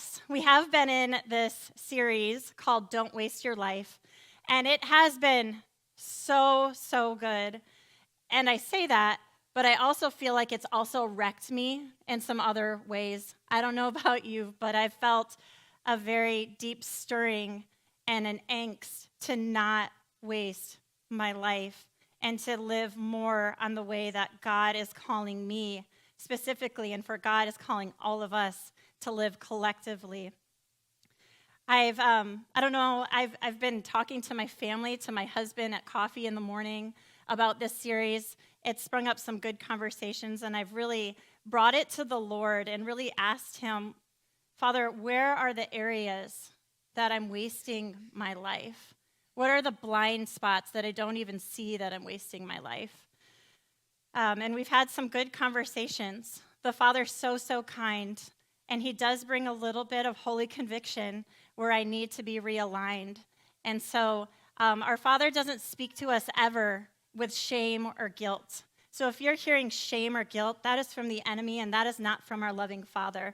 Yes, we have been in this series called Don't Waste Your Life, and it has been so good. And I say that, but I also feel like it's also wrecked me in some other ways. I don't know about you, but I've felt a very deep stirring and an angst to not waste my life and to live more on the way that God is calling me specifically, and for God is calling all of us to live collectively. I don't know, I've been talking to my family, to my husband at coffee in the morning about this series. It sprung up some good conversations, and I've really brought it to the Lord and really asked him, Father, where are the areas that I'm wasting my life? What are the blind spots that I don't even see that I'm wasting my life? And we've had some good conversations. The Father's so kind, and he does bring a little bit of holy conviction where I need to be realigned. And so our Father doesn't speak to us ever with shame or guilt. So if you're hearing shame or guilt, that is from the enemy, and that is not from our loving Father.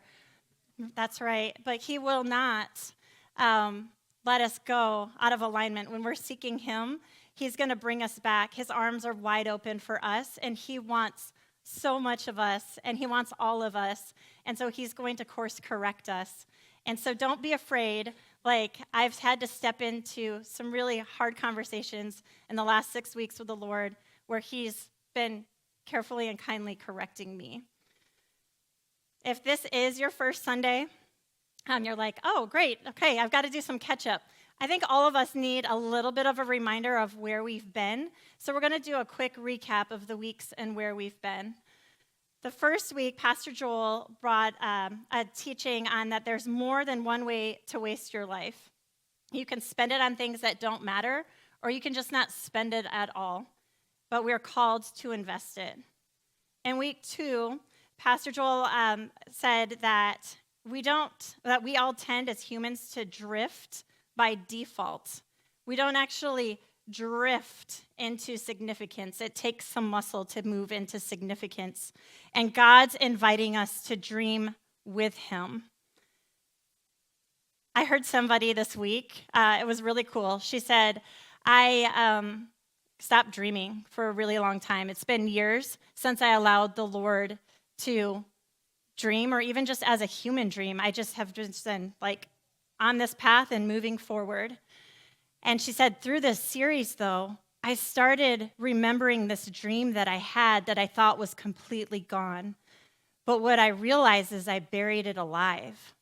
That's right. But he will not let us go out of alignment. When we're seeking him, he's going to bring us back. His arms are wide open for us, and he wants so much of us, and he wants all of us. And so he's going to course correct us. And so don't be afraid. Like, I've had to step into some really hard conversations in the last 6 weeks with the Lord where he's been carefully and kindly correcting me. If this is your first Sunday, you're like, oh, great, okay, I've got to do some catch up. I think all of us need a little bit of a reminder of where we've been. So we're going to do a quick recap of the weeks and where we've been. The first week, Pastor Joel brought a teaching on that there's more than one way to waste your life. You can spend it on things that don't matter, or you can just not spend it at all. But we're called to invest it. In week 2, Pastor Joel said that we all tend as humans to drift by default. We don't actually drift into significance. It takes some muscle to move into significance. And God's inviting us to dream with him. I heard somebody this week, it was really cool. She said, I stopped dreaming for a really long time. It's been years since I allowed the Lord to dream, or even just as a human dream. I just have just been like on this path and moving forward. And she said, through this series, though, I started remembering this dream that I had that I thought was completely gone. But what I realized is I buried it alive.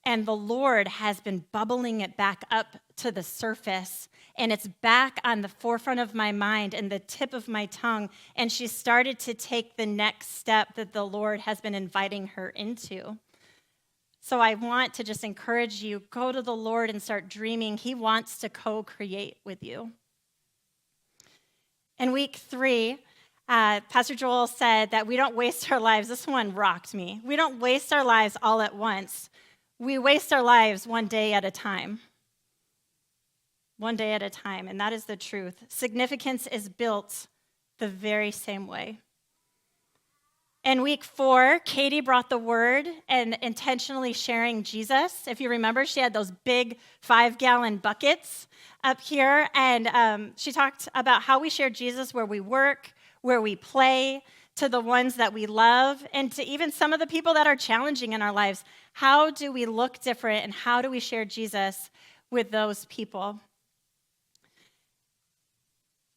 And the Lord has been bubbling it back up to the surface. And it's back on the forefront of my mind and the tip of my tongue. And she started to take the next step that the Lord has been inviting her into. So I want to just encourage you, go to the Lord and start dreaming. He wants to co-create with you. In week 3, Pastor Joel said that we don't waste our lives. This one rocked me. We don't waste our lives all at once. We waste our lives one day at a time. One day at a time, and that is the truth. Significance is built the very same way. In week 4, Katie brought the word and intentionally sharing Jesus. If you remember, she had those big 5-gallon buckets up here, and she talked about how we share Jesus where we work, where we play, to the ones that we love, and to even some of the people that are challenging in our lives. How do we look different, and how do we share Jesus with those people?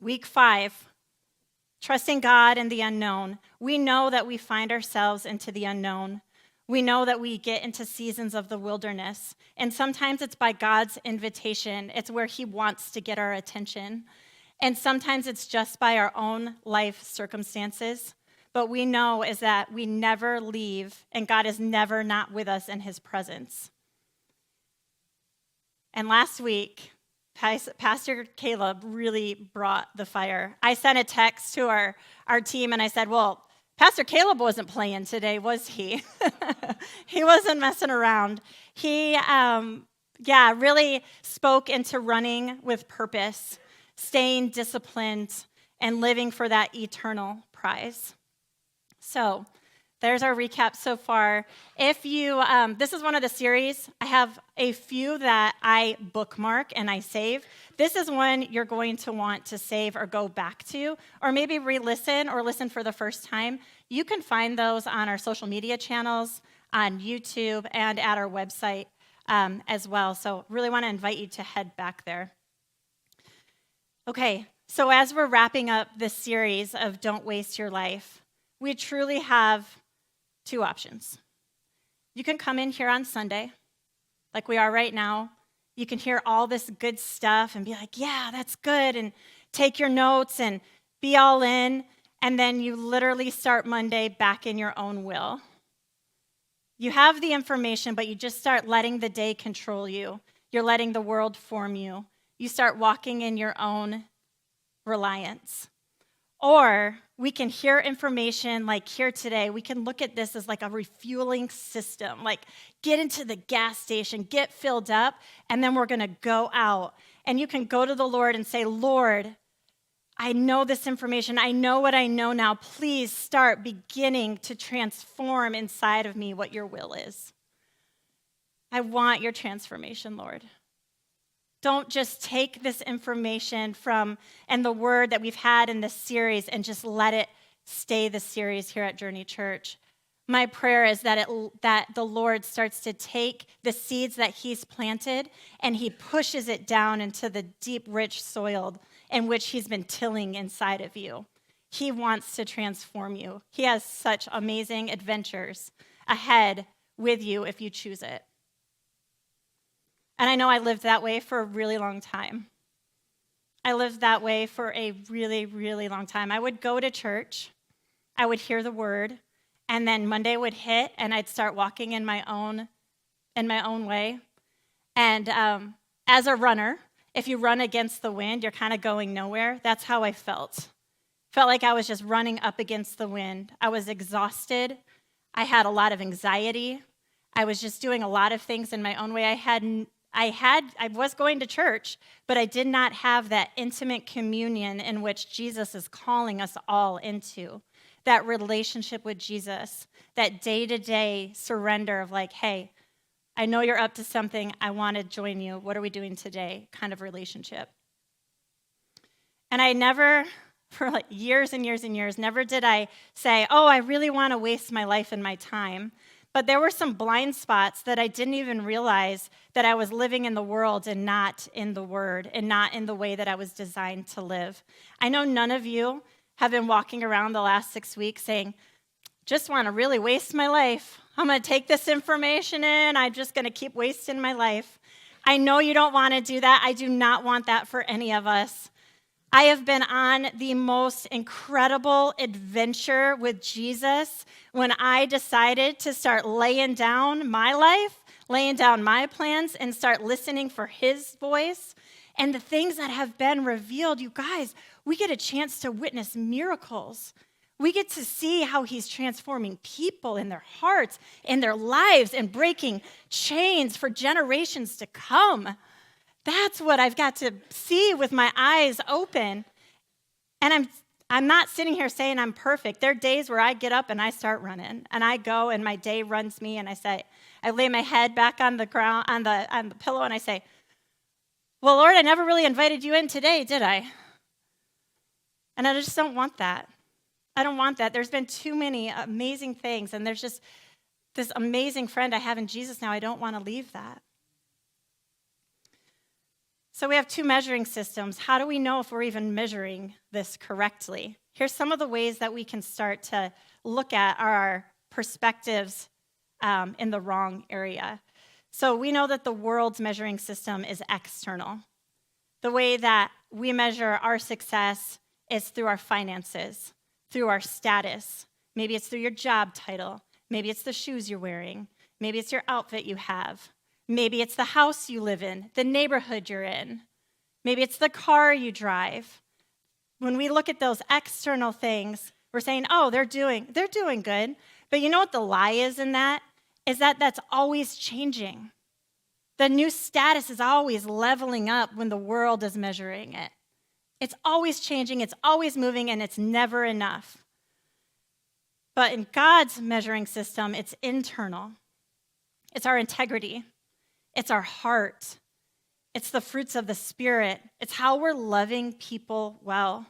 Week 5, trusting God in the unknown. We know that we find ourselves into the unknown. We know that we get into seasons of the wilderness. And sometimes it's by God's invitation. It's where he wants to get our attention. And sometimes it's just by our own life circumstances. But we know is that we never leave, and God is never not with us in his presence. And last week, Pastor Caleb really brought the fire. I sent a text to our team, and I said, well, Pastor Caleb wasn't playing today, was he? He wasn't messing around. He, really spoke into running with purpose, staying disciplined, and living for that eternal prize. So There's our recap so far. If you, this is one of the series. I have a few that I bookmark and I save. This is one you're going to want to save or go back to, or maybe re-listen or listen for the first time. You can find those on our social media channels, on YouTube, and at our website as well. So really want to invite you to head back there. Okay, so as we're wrapping up this series of Don't Waste Your Life, we truly have two options. You can come in here on Sunday, like we are right now. You can hear all this good stuff and be like, yeah, that's good, and take your notes and be all in, and then you literally start Monday back in your own will. You have the information, but you just start letting the day control you. You're letting the world form you. You start walking in your own reliance. Or we can hear information like here today. We can look at this as like a refueling system, like get into the gas station, get filled up, and then we're going to go out. And you can go to the Lord and say, Lord, I know this information. I know what I know now. Please start beginning to transform inside of me what your will is. I want your transformation, Lord. Don't just take this information and the word that we've had in this series and just let it stay the series here at Journey Church. My prayer is that the Lord starts to take the seeds that he's planted and he pushes it down into the deep, rich soil in which he's been tilling inside of you. He wants to transform you. He has such amazing adventures ahead with you if you choose it. And I know I lived that way for a really long time. I lived that way for a really, really long time. I would go to church, I would hear the word, and then Monday would hit, and I'd start walking in my own way. And as a runner, if you run against the wind, you're kind of going nowhere. That's how I felt. Felt like I was just running up against the wind. I was exhausted. I had a lot of anxiety. I was just doing a lot of things in my own way. I was going to church, but I did not have that intimate communion in which Jesus is calling us all into. That relationship with Jesus, that day-to-day surrender of like, hey, I know you're up to something. I want to join you. What are we doing today? Kind of relationship. And I never, for like years and years and years, never did I say, oh, I really want to waste my life and my time. But there were some blind spots that I didn't even realize that I was living in the world and not in the Word and not in the way that I was designed to live. I know none of you have been walking around the last 6 weeks saying, just want to really waste my life. I'm going to take this information in. I'm just going to keep wasting my life. I know you don't want to do that. I do not want that for any of us. I have been on the most incredible adventure with Jesus when I decided to start laying down my life, laying down my plans, and start listening for his voice. And the things that have been revealed, you guys, we get a chance to witness miracles. We get to see how he's transforming people in their hearts, in their lives, and breaking chains for generations to come. That's what I've got to see with my eyes open. And I'm not sitting here saying I'm perfect. There are days where I get up and I start running, and I go and my day runs me, and I lay my head back on the ground, on the pillow, and I say, well, Lord, I never really invited you in today, did I? And I just don't want that. I don't want that. There's been too many amazing things, and there's just this amazing friend I have in Jesus now. I don't want to leave that. So we have two measuring systems. How do we know if we're even measuring this correctly? Here's some of the ways that we can start to look at our perspectives in the wrong area. So we know that the world's measuring system is external. The way that we measure our success is through our finances, through our status. Maybe it's through your job title. Maybe it's the shoes you're wearing. Maybe it's your outfit you have. Maybe it's the house you live in, the neighborhood you're in. Maybe it's the car you drive. When we look at those external things, we're saying, oh, they're doing good. But you know what the lie is in that? Is that that's always changing. The new status is always leveling up when the world is measuring it. It's always changing, it's always moving, and it's never enough. But in God's measuring system, it's internal. It's our integrity. It's our heart. It's the fruits of the Spirit. It's how we're loving people well.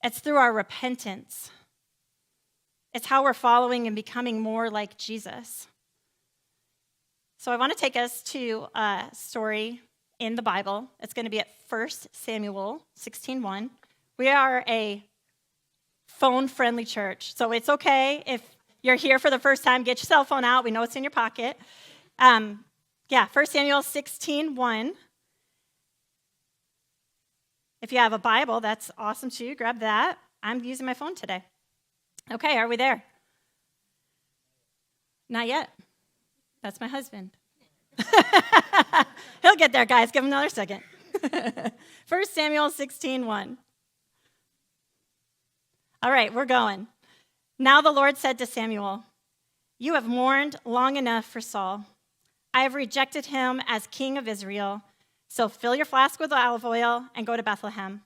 It's through our repentance. It's how we're following and becoming more like Jesus. So I want to take us to a story in the Bible. It's going to be at 1 Samuel 16:1. We are a phone-friendly church, so it's okay if you're here for the first time. Get your cell phone out. We know it's in your pocket. 1 Samuel 16:1. If you have a Bible, that's awesome too. Grab that. I'm using my phone today. Okay, are we there? Not yet. That's my husband. He'll get there, guys. Give him another second. 1 Samuel 16:1. All right, we're going. Now the Lord said to Samuel, "You have mourned long enough for Saul. I have rejected him as king of Israel. So fill your flask with olive oil and go to Bethlehem.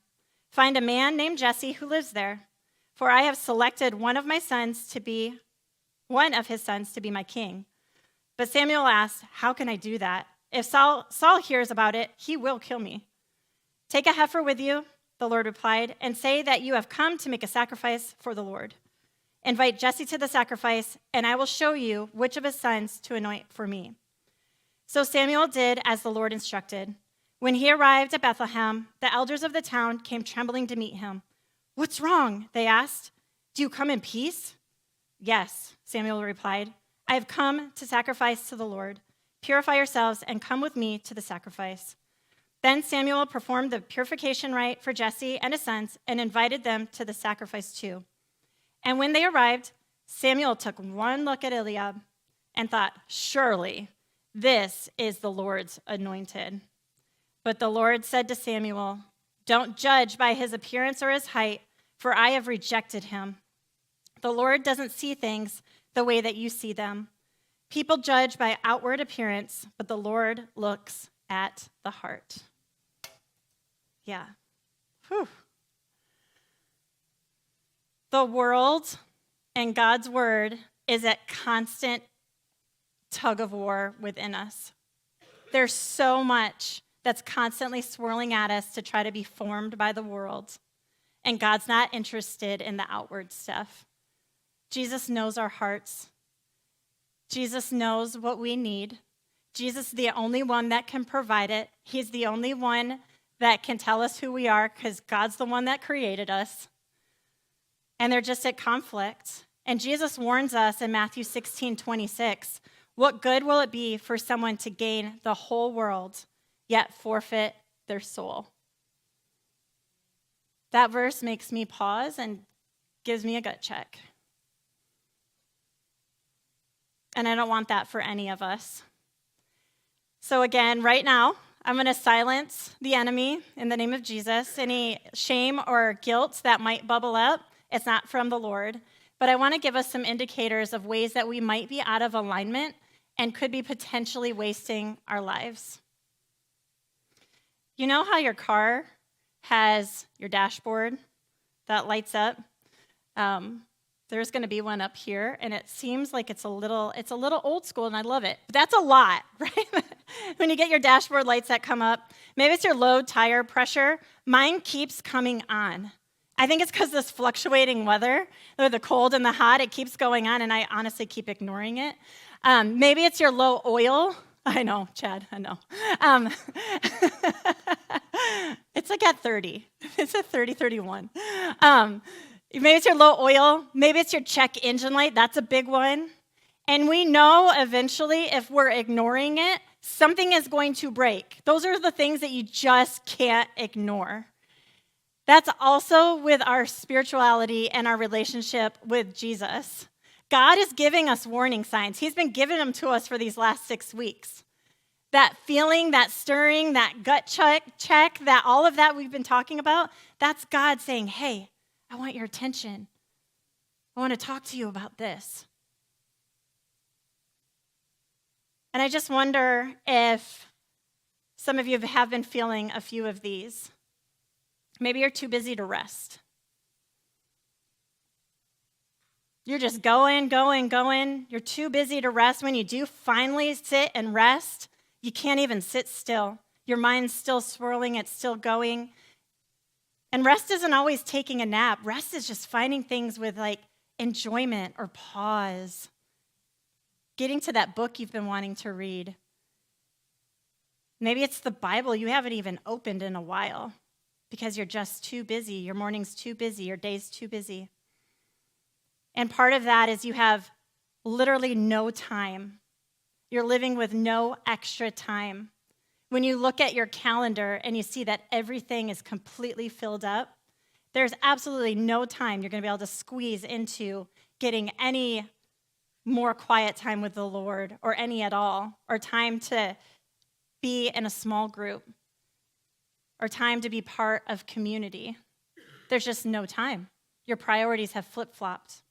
Find a man named Jesse who lives there, for I have selected one of his sons to be my king." But Samuel asked, "How can I do that? If Saul hears about it, he will kill me." "Take a heifer with you," the Lord replied, "and say that you have come to make a sacrifice for the Lord. Invite Jesse to the sacrifice, and I will show you which of his sons to anoint for me." So Samuel did as the Lord instructed. When he arrived at Bethlehem, the elders of the town came trembling to meet him. "What's wrong?" they asked. "Do you come in peace?" "Yes," Samuel replied. "I have come to sacrifice to the Lord. Purify yourselves and come with me to the sacrifice." Then Samuel performed the purification rite for Jesse and his sons and invited them to the sacrifice too. And when they arrived, Samuel took one look at Eliab and thought, "Surely this is the Lord's anointed." But the Lord said to Samuel, "Don't judge by his appearance or his height, for I have rejected him. The Lord doesn't see things the way that you see them. People judge by outward appearance, but the Lord looks at the heart." Yeah. Whew. The world and God's word is at constant tug of war within us. There's so much that's constantly swirling at us to try to be formed by the world. And God's not interested in the outward stuff. Jesus knows our hearts. Jesus knows what we need. Jesus is the only one that can provide it. He's the only one that can tell us who we are because God's the one that created us. And they're just at conflict. And Jesus warns us in Matthew 16:26, "What good will it be for someone to gain the whole world, yet forfeit their soul?" That verse makes me pause and gives me a gut check. And I don't want that for any of us. So again, right now, I'm going to silence the enemy in the name of Jesus. Any shame or guilt that might bubble up, it's not from the Lord. But I want to give us some indicators of ways that we might be out of alignment and could be potentially wasting our lives. You know how your car has your dashboard that lights up? There's going to be one up here, and it seems like it's a little old school, and I love it. But that's a lot, right? When you get your dashboard lights that come up, maybe it's your low tire pressure. Mine keeps coming on. I think it's because this fluctuating weather, the cold and the hot, it keeps going on, and I honestly keep ignoring it. Maybe it's your low oil. I know, Chad, I know. It's like at 30. It's at 30, 31. Maybe it's your low oil. Maybe it's your check engine light. That's a big one. And we know eventually if we're ignoring it, something is going to break. Those are the things that you just can't ignore. That's also with our spirituality and our relationship with Jesus. God is giving us warning signs. He's been giving them to us for these last 6 weeks. That feeling, that stirring, that gut check, that all of that we've been talking about, that's God saying, "Hey, I want your attention. I want to talk to you about this." And I just wonder if some of you have been feeling a few of these. Maybe you're too busy to rest. You're just going, going, going. You're too busy to rest. When you do finally sit and rest, you can't even sit still. Your mind's still swirling, it's still going. And rest isn't always taking a nap. Rest is just finding things with like enjoyment or pause. Getting to that book you've been wanting to read. Maybe it's the Bible you haven't even opened in a while because you're just too busy. Your morning's too busy, your day's too busy. And part of that is you have literally no time. You're living with no extra time. When you look at your calendar and you see that everything is completely filled up, there's absolutely no time you're going to be able to squeeze into getting any more quiet time with the Lord or any at all, or time to be in a small group, or time to be part of community. There's just no time. Your priorities have flip-flopped.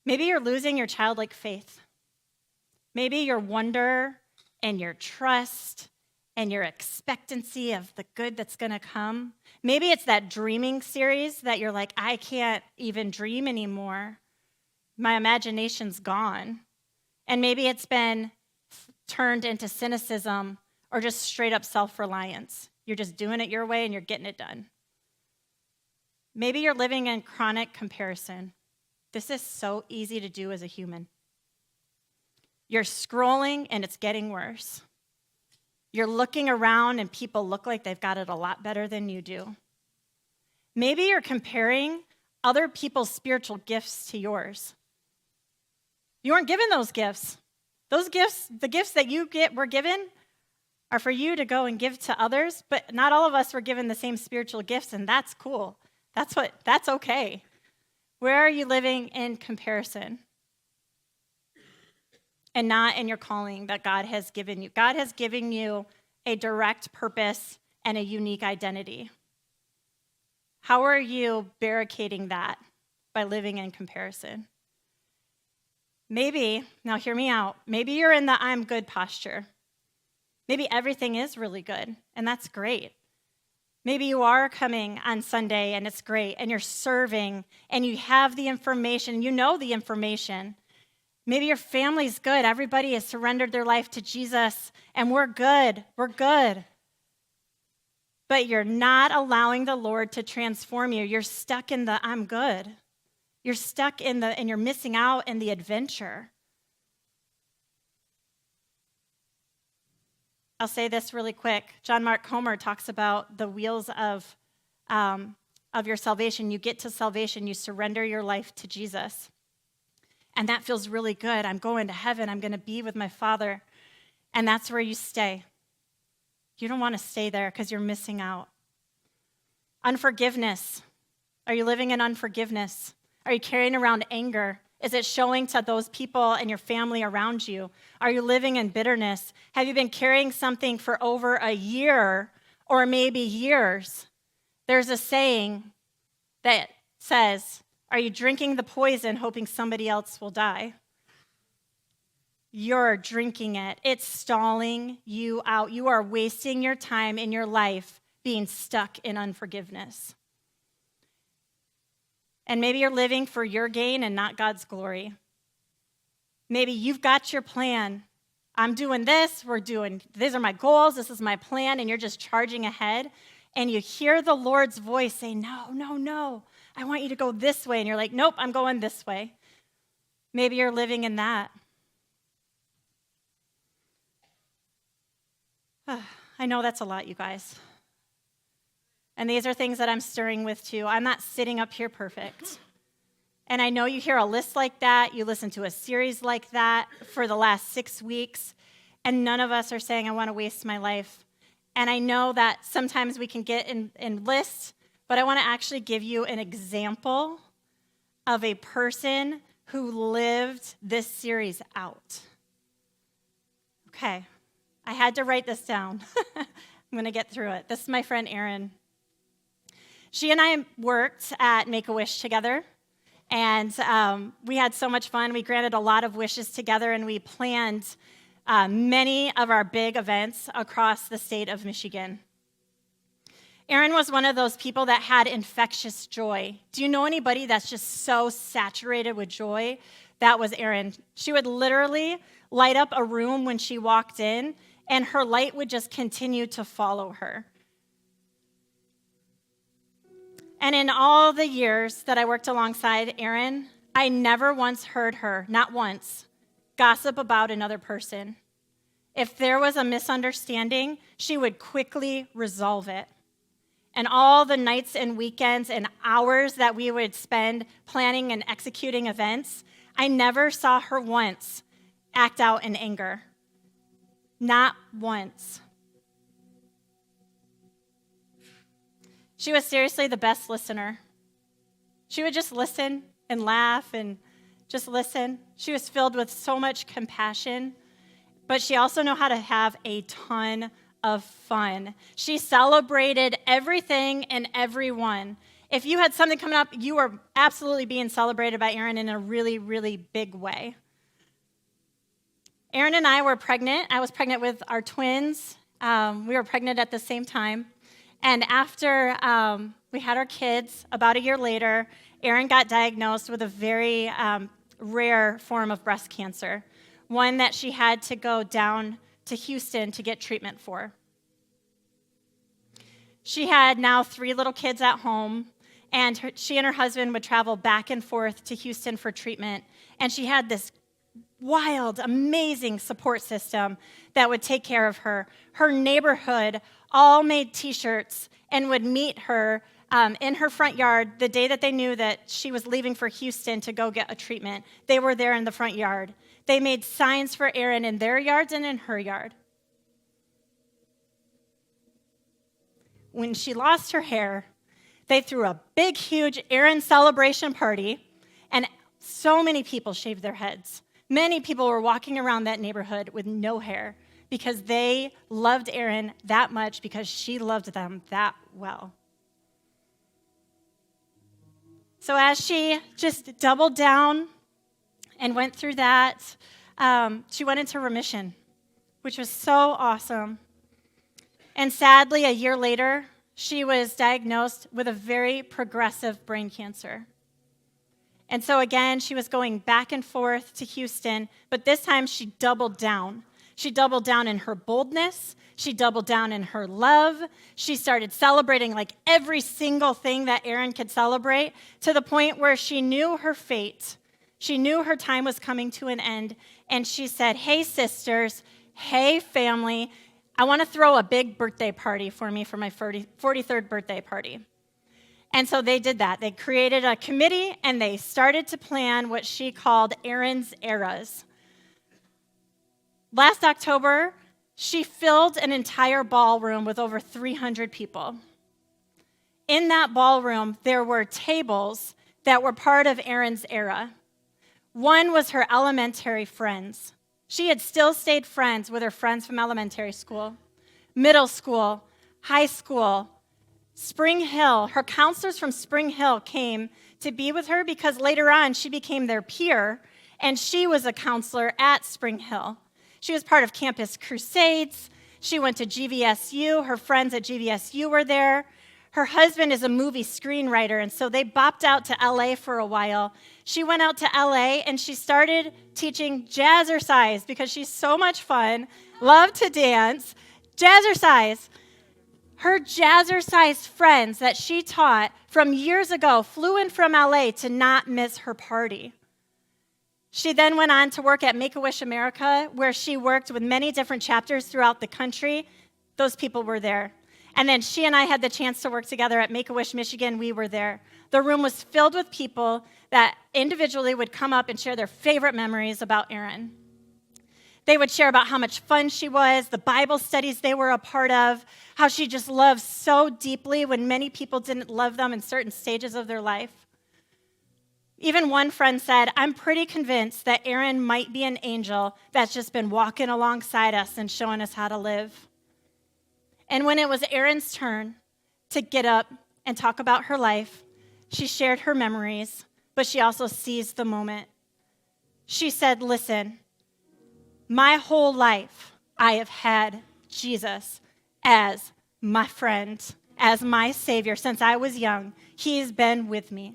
Maybe you're losing your childlike faith. Maybe your wonder and your trust and your expectancy of the good that's going to come. Maybe it's that dreaming series that you're like, I can't even dream anymore. My imagination's gone. And maybe it's been turned into cynicism or just straight up self-reliance. You're just doing it your way and you're getting it done. Maybe you're living in chronic comparison. This is so easy to do as a human. You're scrolling and it's getting worse. You're looking around and people look like they've got it a lot better than you do. Maybe you're comparing other people's spiritual gifts to yours. You weren't given those gifts. Those gifts, the gifts that were given are for you to go and give to others, but not all of us were given the same spiritual gifts, and that's cool. That's okay. Where are you living in comparison? And not in your calling that God has given you. God has given you a direct purpose and a unique identity. How are you barricading that by living in comparison? Maybe, now hear me out, maybe you're in the I'm good posture. Maybe everything is really good, and that's great. Maybe you are coming on Sunday, and it's great, and you're serving, and you have the information, you know the information. Maybe your family's good. Everybody has surrendered their life to Jesus, and we're good. We're good. But you're not allowing the Lord to transform you. You're stuck in the I'm good. You're stuck and you're missing out in the adventure. I'll say this really quick. John Mark Comer talks about the wheels of your salvation. You get to salvation, you surrender your life to Jesus. And that feels really good. I'm going to heaven. I'm going to be with my Father. And that's where you stay. You don't want to stay there because you're missing out. Unforgiveness. Are you living in unforgiveness? Are you carrying around anger? Is it showing to those people and your family around you? Are you living in bitterness? Have you been carrying something for over a year or maybe years? There's a saying that says, are you drinking the poison hoping somebody else will die? You're drinking it. It's stalling you out. You are wasting your time in your life being stuck in unforgiveness. And maybe you're living for your gain and not God's glory. Maybe you've got your plan. I'm doing this, these are my goals, this is my plan, and you're just charging ahead. And you hear the Lord's voice say, no, no, no, I want you to go this way. And you're like, nope, I'm going this way. Maybe you're living in that. I know that's a lot, you guys. And these are things that I'm stirring with too. I'm not sitting up here perfect. And I know you hear a list like that, you listen to a series like that for the last 6 weeks, and none of us are saying, I want to waste my life. And I know that sometimes we can get in lists, but I want to actually give you an example of a person who lived this series out. Okay, I had to write this down. I'm going to get through it. This is my friend Erin. She and I worked at Make-A-Wish together, and we had so much fun. We granted a lot of wishes together, and we planned many of our big events across the state of Michigan. Erin was one of those people that had infectious joy. Do you know anybody that's just so saturated with joy? That was Erin. She would literally light up a room when she walked in, and her light would just continue to follow her. And in all the years that I worked alongside Erin, I never once heard her, not once, gossip about another person. If there was a misunderstanding, she would quickly resolve it. And all the nights and weekends and hours that we would spend planning and executing events, I never saw her once act out in anger. Not once. She was seriously the best listener. She would just listen and laugh and just listen. She was filled with so much compassion, but she also knew how to have a ton of fun. She celebrated everything and everyone. If you had something coming up, you were absolutely being celebrated by Erin in a really, really big way. Erin and I were pregnant. I was pregnant with our twins. We were pregnant at the same time. And after we had our kids, about a year later, Erin got diagnosed with a very rare form of breast cancer, one that she had to go down to Houston to get treatment for. She had now 3 little kids at home, and she and her husband would travel back and forth to Houston for treatment, and she had this wild, amazing support system that would take care of her. Her neighborhood all made T-shirts and would meet her in her front yard the day that they knew that she was leaving for Houston to go get a treatment. They were there in the front yard. They made signs for Erin in their yards and in her yard. When she lost her hair, they threw a big, huge Erin celebration party, and so many people shaved their heads. Many people were walking around that neighborhood with no hair because they loved Erin that much because she loved them that well. So as she just doubled down and went through that, she went into remission, which was so awesome. And sadly, a year later, she was diagnosed with a very progressive brain cancer. And so again, she was going back and forth to Houston, but this time she doubled down. She doubled down in her boldness. She doubled down in her love. She started celebrating like every single thing that Erin could celebrate, to the point where she knew her fate. She knew her time was coming to an end, and she said, "Hey, sisters, hey, family, I want to throw a big birthday party for me for my 43rd birthday party." And so they did that. They created a committee, and they started to plan what she called Erin's Eras. Last October, she filled an entire ballroom with over 300 people. In that ballroom, there were tables that were part of Erin's era. One was her elementary friends. She had still stayed friends with her friends from elementary school, middle school, high school, Spring Hill. Her counselors from Spring Hill came to be with her because later on she became their peer, and she was a counselor at Spring Hill. She was part of Campus Crusades. She went to GVSU. Her friends at GVSU were there. Her husband is a movie screenwriter, and so they bopped out to LA for a while. She went out to LA, and she started teaching jazzercise because she's so much fun, loved to dance. Jazzercise. Her jazzercise friends that she taught from years ago flew in from LA to not miss her party. She then went on to work at Make-A-Wish America, where she worked with many different chapters throughout the country. Those people were there. And then she and I had the chance to work together at Make-A-Wish Michigan. We were there. The room was filled with people that individually would come up and share their favorite memories about Erin. They would share about how much fun she was, the Bible studies they were a part of, how she just loved so deeply when many people didn't love them in certain stages of their life. Even one friend said, "I'm pretty convinced that Erin might be an angel that's just been walking alongside us and showing us how to live." And when it was Erin's turn to get up and talk about her life, she shared her memories, but she also seized the moment. She said, "Listen, my whole life I have had Jesus as my friend, as my Savior since I was young. He's been with me.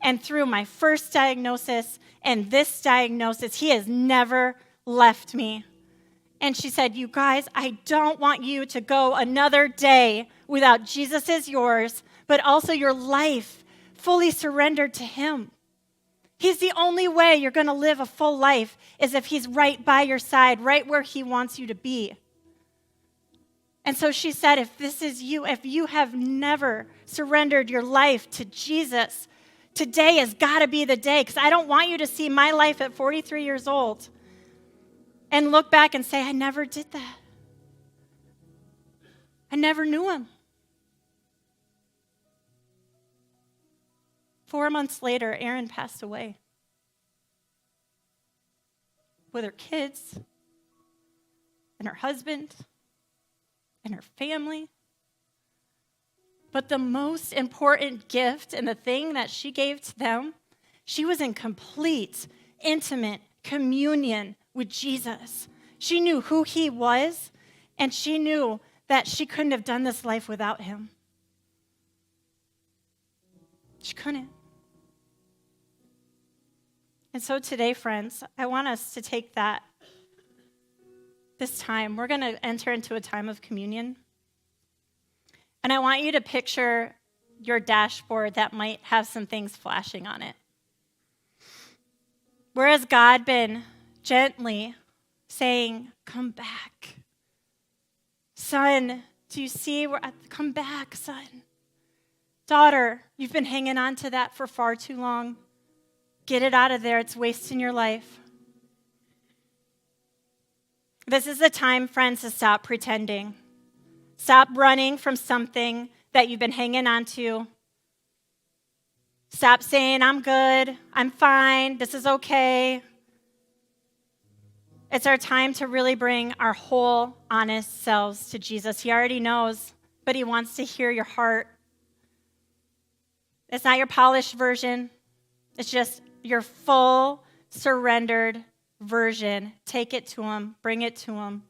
And through my first diagnosis and this diagnosis, he has never left me. And she said, you guys, I don't want you to go another day without Jesus is yours, but also your life fully surrendered to him. He's the only way you're going to live a full life is if he's right by your side, right where he wants you to be. And so she said, if this is you, if you have never surrendered your life to Jesus, today has got to be the day, because I don't want you to see my life at 43 years old and look back and say, I never did that. I never knew him. 4 months later, Erin passed away with her kids and her husband and her family. But the most important gift and the thing that she gave to them, she was in complete, intimate communion with Jesus. She knew who he was, and she knew that she couldn't have done this life without him. She couldn't. And so today, friends, I want us to take this time. We're going to enter into a time of communion. And I want you to picture your dashboard that might have some things flashing on it. Where has God been gently saying, come back? Son, do you see? Come back, son. Daughter, you've been hanging on to that for far too long. Get it out of there. It's wasting your life. This is the time, friends, to stop pretending. Stop running from something that you've been hanging on to. Stop saying, I'm good, I'm fine, this is okay. It's our time to really bring our whole, honest selves to Jesus. He already knows, but he wants to hear your heart. It's not your polished version. It's just your full, surrendered version. Take it to him. Bring it to him.